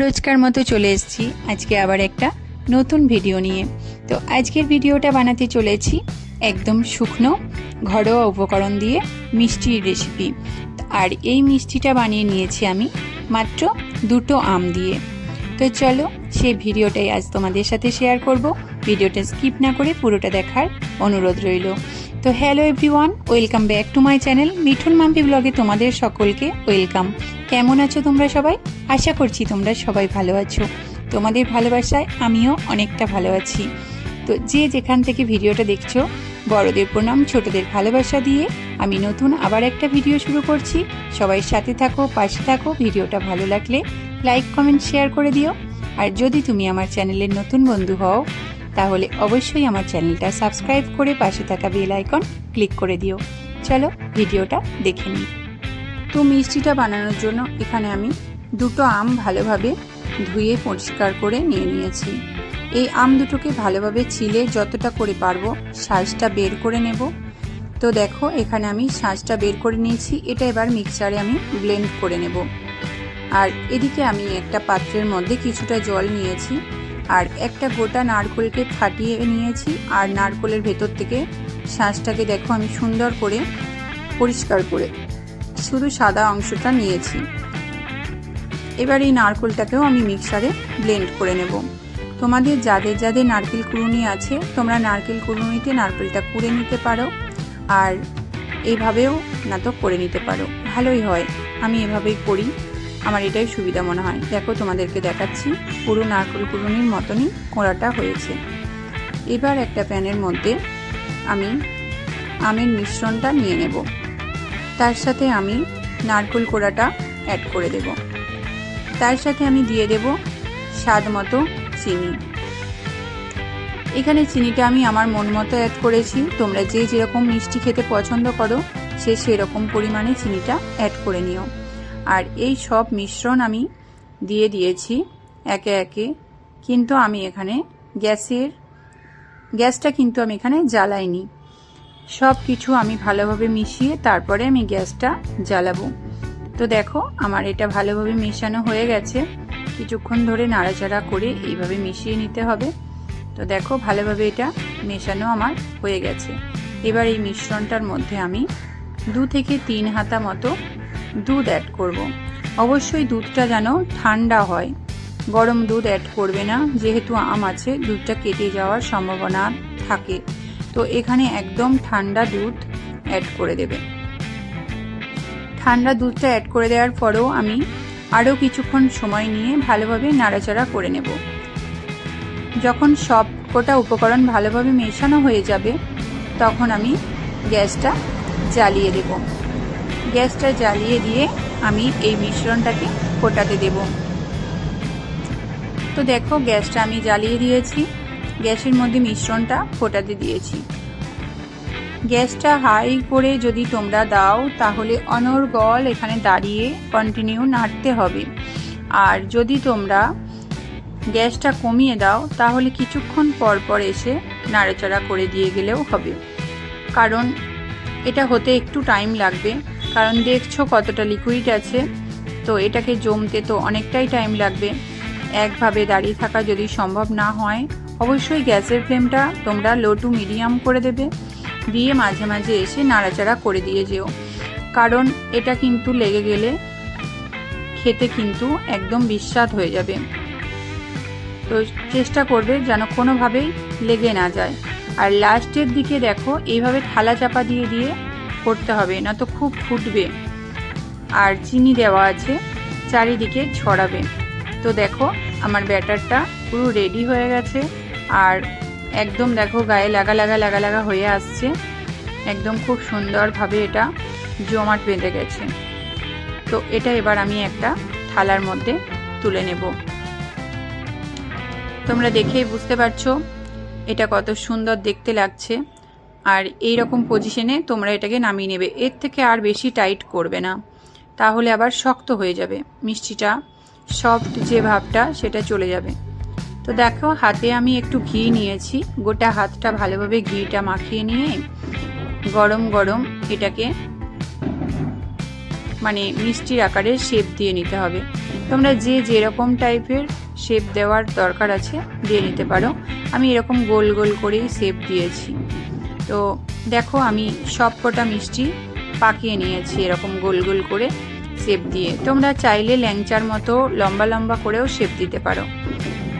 রোজকার মতো চলে এসেছি আজকে আবার একটা নতুন ভিডিও নিয়ে। তো আজকের ভিডিওটা বানাতে চলেছি একদম শুকনো ঘরোয়া উপকরণ দিয়ে মিষ্টির রেসিপি। আর এই মিষ্টিটা বানিয়ে নিয়েছি আমি মাত্র 2টো আম দিয়ে। তো চলো সেই ভিডিওটাই আজ তোমাদের সাথে শেয়ার করব। ভিডিওটা স্কিপ না করে পুরোটা দেখার অনুরোধ রইল। তো hello everyone, welcome back to my channel Mithun Mampi ব্লগে তোমাদের সকলকে ওয়েলকাম। কেমন আছো তোমরা সবাই? আশা করছি তোমরা সবাই ভালো আছো। তোমাদের ভালোবাসায় আমিও অনেকটা ভালো আছি। তো যে যেখান থেকে ভিডিওটা দেখছো, বড়দের প্রণাম, ছোটদের ভালোবাসা দিয়ে আমি নতুন আবার একটা ভিডিও শুরু করছি। সবাই সাথে থাকো, পাশে থাকো। ভিডিওটা ভালো লাগলে লাইক কমেন্ট শেয়ার করে দিও। আর যদি তুমি আমার চ্যানেলের নতুন বন্ধু হও তাহলে অবশ্যই আমার চ্যানেলটা সাবস্ক্রাইব করে পাশে থাকা বেল আইকন ক্লিক করে দিও। চলো ভিডিওটা দেখে নিই। তো মিষ্টিটা বানানোর জন্য এখানে আমি 2টো আম ভালোভাবে ধুয়ে পরিষ্কার করে নিয়ে নিয়েছি। এই আম দুটোকে ভালোভাবে ছিলে যতটা করে পারবো শাঁসটা বের করে নেব। তো দেখো এখানে আমি শাঁসটা বের করে নিয়েছি। এটা এবার মিক্সারে আমি ব্লেন্ড করে নেব। আর এদিকে আমি একটা পাত্রের মধ্যে কিছুটা জল নিয়েছি আর একটা গোটা নারকেলকে ফাটিয়ে নিয়েছি। আর নারকেলের ভেতর থেকে শাঁসটাকে দেখো আমি সুন্দর করে পরিষ্কার করে শুধু সাদা অংশটা নিয়েছি। এবার এই নারকেলটাকেও আমি মিক্সারে ব্লেন্ড করে নেব। তোমাদের যাদের যাদের নারকেল কুড়ুনি আছে তোমরা নারকেল কুড়ুনিতে নারকেলটা কুড়ে নিতে পারো, আর এইভাবেও না তো করে নিতে পারো, ভালোই হয়। আমি এভাবেই করি, আমার এটাই সুবিধা মনে হয়। দেখো তোমাদেরকে দেখাচ্ছি, পুরো নারকেল কুড়ুনির মতনই কোড়াটা হয়েছে। এবার একটা প্যানের মধ্যে আমি আমের মিশ্রণটা নিয়ে নেব। তার সাথে আমি নারকেল কোড়াটা অ্যাড করে দেব। তার সাথে আমি দিয়ে দেব স্বাদ মতো চিনি। এখানে চিনিটা আমি আমার মন মতো অ্যাড করেছি। তোমরা যে যেরকম মিষ্টি খেতে পছন্দ করো সে সেরকম পরিমাণে চিনিটা অ্যাড করে নিও। আর এই সব মিশ্রণ আমি দিয়ে দিয়েছি একে একে। কিন্তু আমি এখানে গ্যাসটা কিন্তু আমি এখানে জ্বালাইনি। সব কিছু আমি ভালোভাবে মিশিয়ে তারপরে আমি গ্যাসটা জ্বালাবো। তো দেখো আমার এটা ভালোভাবে মেশানো হয়ে গেছে। কিছুক্ষণ ধরে নাড়াচাড়া করে এইভাবে মিশিয়ে নিতে হবে। তো দেখো ভালোভাবে এটা মেশানো আমার হয়ে গেছে। এবার এই মিশ্রণটার মধ্যে আমি 2 থেকে 3 হাতা মতো দুধ অ্যাড করব। অবশ্যই দুধটা যেন ঠান্ডা হয়, গরম দুধ অ্যাড করবে না, যেহেতু আম আছে দুধটা কেটে যাওয়ার সম্ভাবনা থাকে। তো এখানে একদম ঠান্ডা দুধ অ্যাড করে দেবে। ঠান্ডা দুধটা অ্যাড করে দেওয়ার পরেও আমি আরও কিছুক্ষণ সময় নিয়ে ভালোভাবে নাড়াচাড়া করে নেব। যখন সব কটা উপকরণ ভালোভাবে মেশানো হয়ে যাবে তখন আমি গ্যাসটা জ্বালিয়ে দেব। গ্যাসটা জ্বালিয়ে দিয়ে আমি এই মিশ্রণটাকে ফোটাতে দেব। তো দেখো গ্যাসটা আমি জ্বালিয়ে দিয়েছি, গ্যাসের মধ্যে মিশ্রণটা ফোটাতে দিয়েছি। গ্যাসটা হাই করে যদি তোমরা দাও তাহলে অনর্গল এখানে দাঁড়িয়ে কন্টিনিউ নাড়তে হবে। আর যদি তোমরা গ্যাসটা কমিয়ে দাও তাহলে কিছুক্ষণ পর পর এসে নাড়াচাড়া করে দিয়ে গেলেও হবে, কারণ এটা হতে একটু টাইম লাগবে। কারণ দেখছো কতটা লিকুইড আছে, তো এটাকে জমতে তো অনেকটাই টাইম লাগবে। একভাবে দাঁড়িয়ে থাকা যদি সম্ভব না হয় অবশ্যই গ্যাসের ফ্লেমটা তোমরা লো টু মিডিয়াম করে দেবে, দিয়ে মাঝে মাঝে এসে নাড়াচাড়া করে দিয়ে যেও। কারণ এটা কিন্তু লেগে গেলে খেতে কিন্তু একদম বিস্বাদ হয়ে যাবে। তো চেষ্টা করবে যেন কোনোভাবেই লেগে না যায়। আর লাস্টের দিকে দেখো এইভাবে থালা চাপা দিয়ে দিয়ে করতে হবে, না তো খুব ফুটবে। আর চিনি দেওয়া আছে, চারিদিকে ছড়াবে। তো দেখো আমার ব্যাটারটা পুরো রেডি হয়ে গেছে। আর একদম দেখো গায়ে লাগা লাগা হয়ে আসছে। একদম খুব সুন্দরভাবে এটা জমাট বেঁধে গেছে। তো এটা এবার আমি একটা থালার মধ্যে তুলে নেব। তোমরা দেখেই বুঝতে পারছো এটা কত সুন্দর দেখতে লাগছে। আর এই রকম পজিশনে তোমরা এটাকে নামিয়ে নেবে। এর থেকে আর বেশি টাইট করবে না, তাহলে আবার শক্ত হয়ে যাবে। মিষ্টিটা সফট যে ভাবটা সেটা চলে যাবে। তো দেখো হাতে আমি একটু ঘি নিয়েছি, গোটা হাতটা ভালোভাবে ঘিটা মাখিয়ে নিয়ে গরম গরম এটাকে মানে মিষ্টির আকারে শেপ দিয়ে নিতে হবে। তোমরা যে যেরকম টাইপের শেপ দেওয়ার দরকার আছে দিয়ে নিতে পারো। আমি এরকম গোল গোল করেই শেপ দিয়েছি। তো দেখো আমি সব কটা মিষ্টি পাকিয়ে নিয়েছি এরকম গোল গোল করে শেপ দিয়ে। তোমরা চাইলে ল্যাংচার মতো লম্বা লম্বা করেও শেপ দিতে পারো।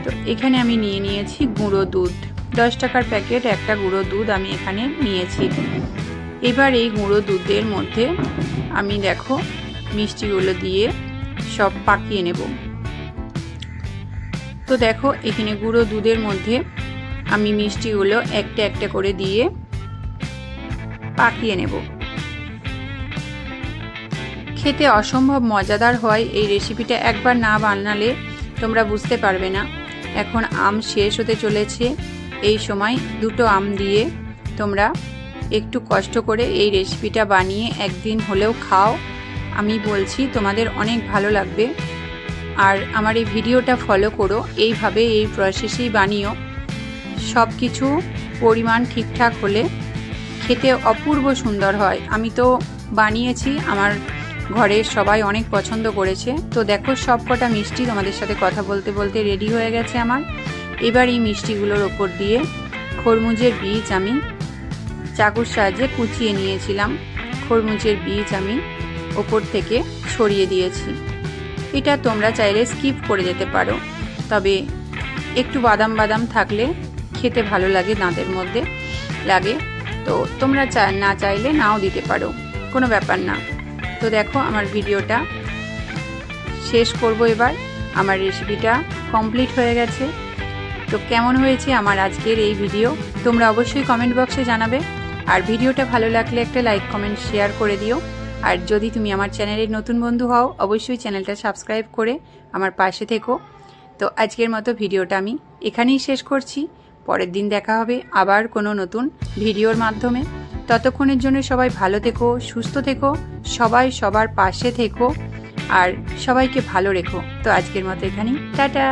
তো এখানে আমি নিয়ে নিয়েছি গুঁড়ো দুধ, 10 টাকার প্যাকেট একটা গুঁড়ো দুধ আমি এখানে নিয়েছি। এবার এই গুঁড়ো দুধের মধ্যে আমি দেখো মিষ্টিগুলো দিয়ে সব পাকিয়ে নেব। তো দেখো এখানে গুঁড়ো দুধের মধ্যে আমি মিষ্টিগুলো একটা একটা করে দিয়ে পাকিয়ে নেব। খেতে অসম্ভব মজাদার হয় এই রেসিপিটা। একবার না বানালে তোমরা বুঝতে পারবে না। এখন আম শেষ হতে চলেছে, এই সময় দুটো আম দিয়ে তোমরা একটু কষ্ট করে এই রেসিপিটা বানিয়ে একদিন হলেও খাও। আমি বলছি তোমাদের অনেক ভালো লাগবে। আর আমার এই ভিডিওটা ফলো করো, এইভাবে এই প্রসেসেই বানিও। সব কিছু পরিমাণ ঠিকঠাক হলে খেতে অপূর্ব সুন্দর হয়। আমি তো বানিয়েছি, আমার ঘরের সবাই অনেক পছন্দ করেছে। তো দেখো সব কটা মিষ্টি তোমাদের সাথে কথা বলতে বলতে রেডি হয়ে গেছে আমার। এবার এই মিষ্টিগুলোর ওপর দিয়ে খরমুজের বীজ আমি চাকুর সাহায্যে কুচিয়ে নিয়েছিলাম। খরমুজের বীজ আমি ওপর থেকে ছড়িয়ে দিয়েছি। এটা তোমরা চাইলে স্কিপ করে যেতে পারো, তবে একটু বাদাম বাদাম থাকলে খেতে ভালো লাগে, দাঁতের মধ্যে লাগে। তো তোমরা না চাইলে নাও দিতে পারো, কোনো ব্যাপার না। তো দেখো আমার ভিডিওটা শেষ করব এবার। আমার রেসিপিটা কমপ্লিট হয়ে গেছে। তো কেমন হয়েছে আমার আজকের এই ভিডিও তোমরা অবশ্যই কমেন্ট বক্সে জানাবে। আর ভিডিওটা ভালো লাগলে একটা লাইক কমেন্ট শেয়ার করে দিও। আর যদি তুমি আমার চ্যানেলের নতুন বন্ধু হও অবশ্যই চ্যানেলটা সাবস্ক্রাইব করে আমার পাশে থেকো। তো আজকের মতো ভিডিওটা আমি এখানেই শেষ করছি। পরের দিন দেখা হবে আবার কোনো নতুন ভিডিওর মাধ্যমে। ততক্ষণের জন্য সবাই ভালো থেকো, সুস্থ থেকো, সবাই সবার পাশে থেকো আর সবাইকে ভালো রেখো। তো আজকের মতো এখানেই টাটা।